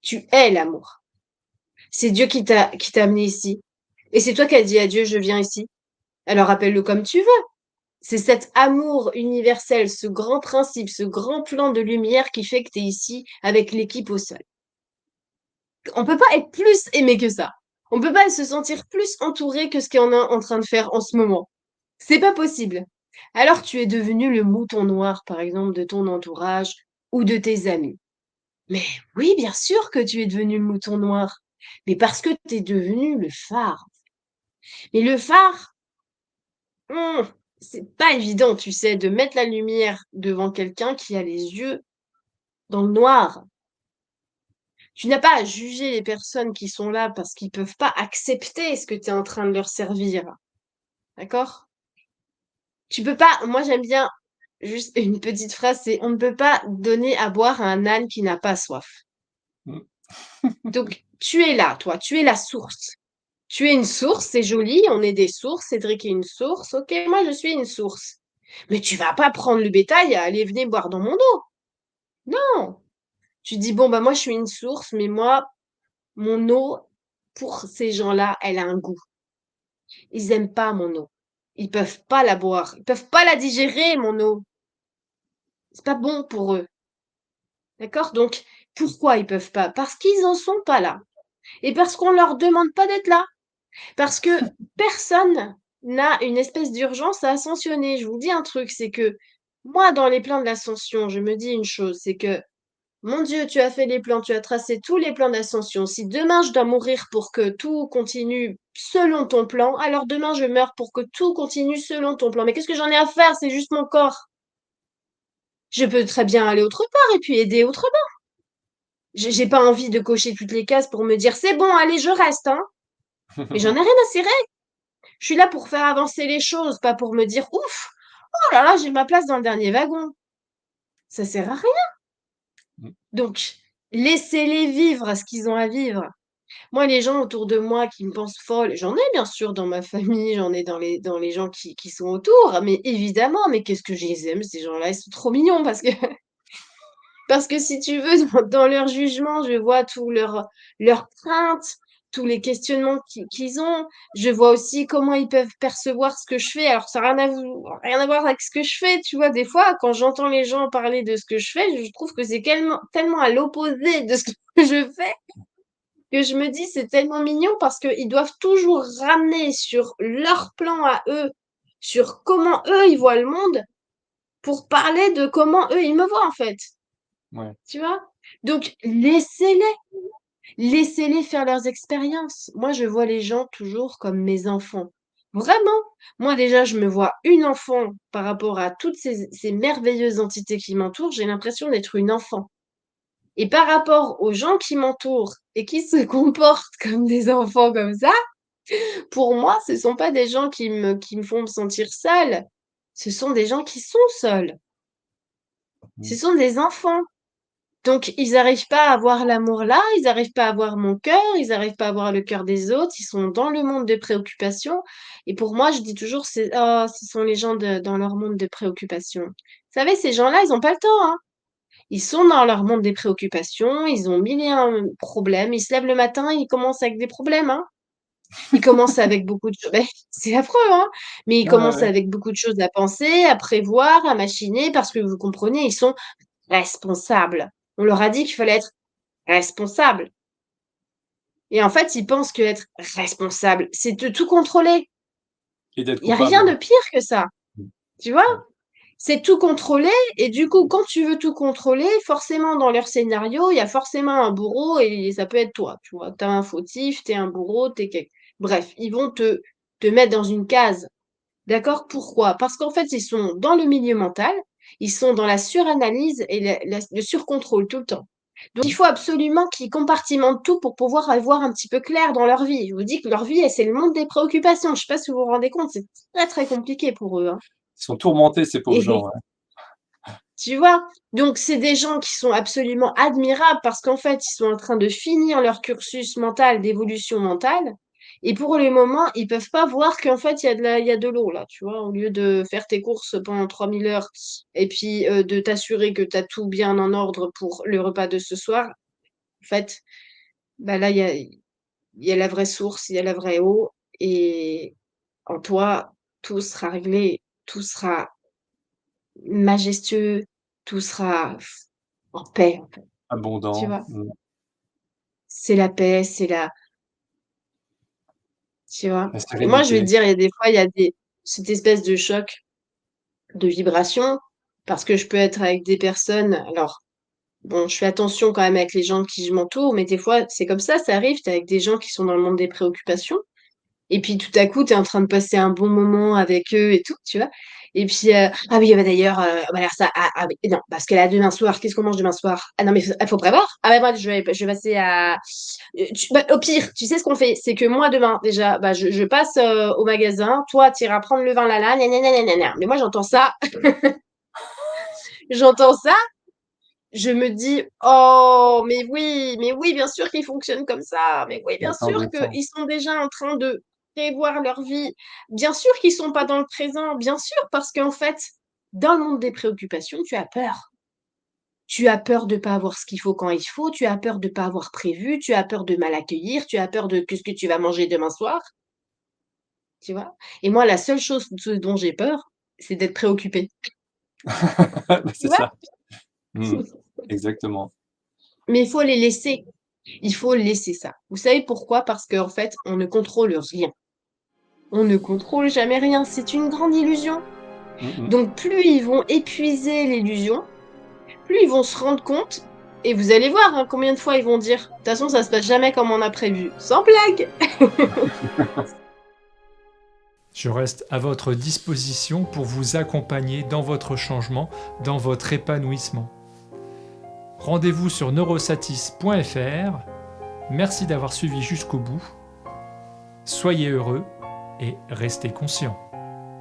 Tu es l'amour. C'est Dieu qui t'a amené ici. Et c'est toi qui as dit à Dieu, je viens ici. Alors appelle-le comme tu veux. C'est cet amour universel, ce grand principe, ce grand plan de lumière qui fait que tu es ici avec l'équipe au sol. On peut pas être plus aimé que ça. On peut pas se sentir plus entouré que ce qu'on est en train de faire en ce moment. C'est pas possible. Alors tu es devenu le mouton noir, par exemple, de ton entourage ou de tes amis. Mais oui, bien sûr que tu es devenu le mouton noir. Mais parce que tu es devenu le phare. Mais le phare, hmm, c'est pas évident, tu sais, de mettre la lumière devant quelqu'un qui a les yeux dans le noir. Tu n'as pas à juger les personnes qui sont là parce qu'ils peuvent pas accepter ce que tu es en train de leur servir. D'accord? Tu peux pas, moi j'aime bien juste une petite phrase, c'est on ne peut pas donner à boire à un âne qui n'a pas soif. Mm. Donc, tu es là, toi, tu es la source. Tu es une source, c'est joli, on est des sources, Cédric est une source, ok, moi je suis une source. Mais tu vas pas prendre le bétail à aller venir boire dans mon dos. Non. Tu dis, bon, bah moi je suis une source, mais moi, mon eau, pour ces gens-là, elle a un goût. Ils aiment pas mon eau. Ils peuvent pas la boire. Ils peuvent pas la digérer, mon eau. C'est pas bon pour eux. D'accord? Donc, pourquoi ils peuvent pas? Parce qu'ils en sont pas là. Et parce qu'on leur demande pas d'être là. Parce que personne n'a une espèce d'urgence à ascensionner. Je vous dis un truc, c'est que moi, dans les plans de l'ascension, je me dis une chose, c'est que, mon Dieu, tu as fait les plans, tu as tracé tous les plans d'ascension. Si demain je dois mourir pour que tout continue selon ton plan, alors demain je meurs pour que tout continue selon ton plan. Mais qu'est-ce que j'en ai à faire? C'est juste mon corps. Je peux très bien aller autre part et puis aider autrement. J'ai pas envie de cocher toutes les cases pour me dire c'est bon, allez, je reste, hein. Mais j'en ai rien à cirer. Je suis là pour faire avancer les choses, pas pour me dire ouf, oh là là, j'ai ma place dans le dernier wagon. Ça sert à rien. Mm. Donc, laissez-les vivre ce qu'ils ont à vivre. Moi, les gens autour de moi qui me pensent folle, j'en ai bien sûr dans ma famille, j'en ai dans les gens qui sont autour, mais évidemment, mais qu'est-ce que je les aime, ces gens-là, ils sont trop mignons parce que, parce que si tu veux, dans leur jugement, je vois tout leur crainte, tous les questionnements qu'ils ont. Je vois aussi comment ils peuvent percevoir ce que je fais. Alors, ça n'a rien à voir avec ce que je fais, tu vois. Des fois, quand j'entends les gens parler de ce que je fais, je trouve que c'est tellement à l'opposé de ce que je fais que je me dis c'est tellement mignon parce qu'ils doivent toujours ramener sur leur plan à eux, sur comment eux ils voient le monde, pour parler de comment eux ils me voient en fait. Ouais. Tu vois? Donc laissez-les faire leurs expériences. Moi, je vois les gens toujours comme mes enfants. Vraiment. Moi, déjà, je me vois une enfant par rapport à toutes ces merveilleuses entités qui m'entourent. J'ai l'impression d'être une enfant. Et par rapport aux gens qui m'entourent et qui se comportent comme des enfants comme ça, pour moi, ce sont pas des gens qui me font me sentir seule. Ce sont des gens qui sont seuls. Ce Mm. sont des enfants. Donc, ils n'arrivent pas à avoir l'amour là, ils n'arrivent pas à avoir mon cœur, ils n'arrivent pas à avoir le cœur des autres, ils sont dans le monde de préoccupation. Et pour moi, je dis toujours, oh, ce sont les gens dans leur monde de préoccupation. Vous savez, ces gens-là, ils n'ont pas le temps, hein. Ils sont dans leur monde des préoccupations, ils ont mille et un problèmes, ils se lèvent le matin, ils commencent avec des problèmes, hein. Ils commencent avec beaucoup de choses, c'est affreux, hein, mais ils Ouais, ouais, commencent ouais. avec beaucoup de choses à penser, à prévoir, à machiner, parce que vous comprenez, ils sont responsables. On leur a dit qu'il fallait être responsable. Et en fait, ils pensent qu'être responsable, c'est de tout contrôler. Et d'être Il y a rien coupable. de pire que ça, Mm. tu vois? Ouais. C'est tout contrôler et du coup, quand tu veux tout contrôler, forcément dans leur scénario, il y a forcément un bourreau et ça peut être toi, tu vois? Tu as un fautif, tu es un bourreau, tu es bref, ils vont te mettre dans une case. D'accord? Pourquoi? Parce qu'en fait, ils sont dans le milieu mental, ils sont dans la suranalyse et le surcontrôle tout le temps. Donc, il faut absolument qu'ils compartimentent tout pour pouvoir avoir un petit peu clair dans leur vie. Je vous dis que leur vie, c'est le monde des préoccupations. Je ne sais pas si vous vous rendez compte, c'est très très compliqué pour eux, hein. Ils sont tourmentés, ces pauvres gens. Et Ouais. tu vois? Donc, c'est des gens qui sont absolument admirables parce qu'en fait, ils sont en train de finir leur cursus mental d'évolution mentale. Et pour le moment, ils peuvent pas voir qu'en fait, il y a de l'eau, là, tu vois, au lieu de faire tes courses pendant 3000 heures et puis de t'assurer que tu as tout bien en ordre pour le repas de ce soir, En fait, bah, là, il y a la vraie source, il y a la vraie eau et en toi, tout sera réglé, tout sera majestueux, tout sera en paix, en fait, tu Abondant. vois? C'est la paix, tu vois? La Et moi, je vais te sérénité. dire, il y a des fois, il y a cette espèce de choc de vibration parce que je peux être avec des personnes alors bon, je fais attention quand même avec les gens de qui je m'entoure, mais des fois, c'est comme ça arrive, tu es avec des gens qui sont dans le monde des préoccupations et puis tout à coup, tu es en train de passer un bon moment avec eux et tout, tu vois? Et puis, «Ah oui, bah, d'ailleurs, bah, alors ça, ah oui, non, parce que là, demain soir, qu'est-ce qu'on mange demain soir? Ah non, mais faut prévoir. Ah bah, moi, je vais passer à» bah, au pire, tu sais ce qu'on fait? C'est que moi, demain, déjà, bah, je passe, au magasin, toi, tu iras prendre le vin là là, gna gna gna gna gna mais moi, j'entends ça, je me dis: «Oh, mais oui, bien sûr qu'ils fonctionnent comme ça, mais oui, bien sûr J'attends ça. qu'ils sont déjà en train de prévoir leur vie. Bien sûr qu'ils sont pas dans le présent, bien sûr, parce qu'en fait, dans le monde des préoccupations, tu as peur. Tu as peur de pas avoir ce qu'il faut quand il faut, tu as peur de pas avoir prévu, tu as peur de mal accueillir, tu as peur de qu'est-ce que tu vas manger demain soir, tu vois? Et moi, la seule chose ce dont j'ai peur, c'est d'être préoccupée, Bah, tu c'est vois? ça. Mmh. Exactement. Mais il faut les laisser. Il faut laisser ça. Vous savez pourquoi? Parce qu'en fait, on ne contrôle rien. On ne contrôle jamais rien, c'est une grande illusion. Mmh mh. Donc plus ils vont épuiser l'illusion, plus ils vont se rendre compte et vous allez voir, hein, combien de fois ils vont dire: «De toute façon, ça se passe jamais comme on a prévu». Sans blague! Je reste à votre disposition pour vous accompagner dans votre changement, dans votre épanouissement. Rendez-vous sur neurosatis.fr. Merci d'avoir suivi jusqu'au bout. Soyez heureux et restez conscients.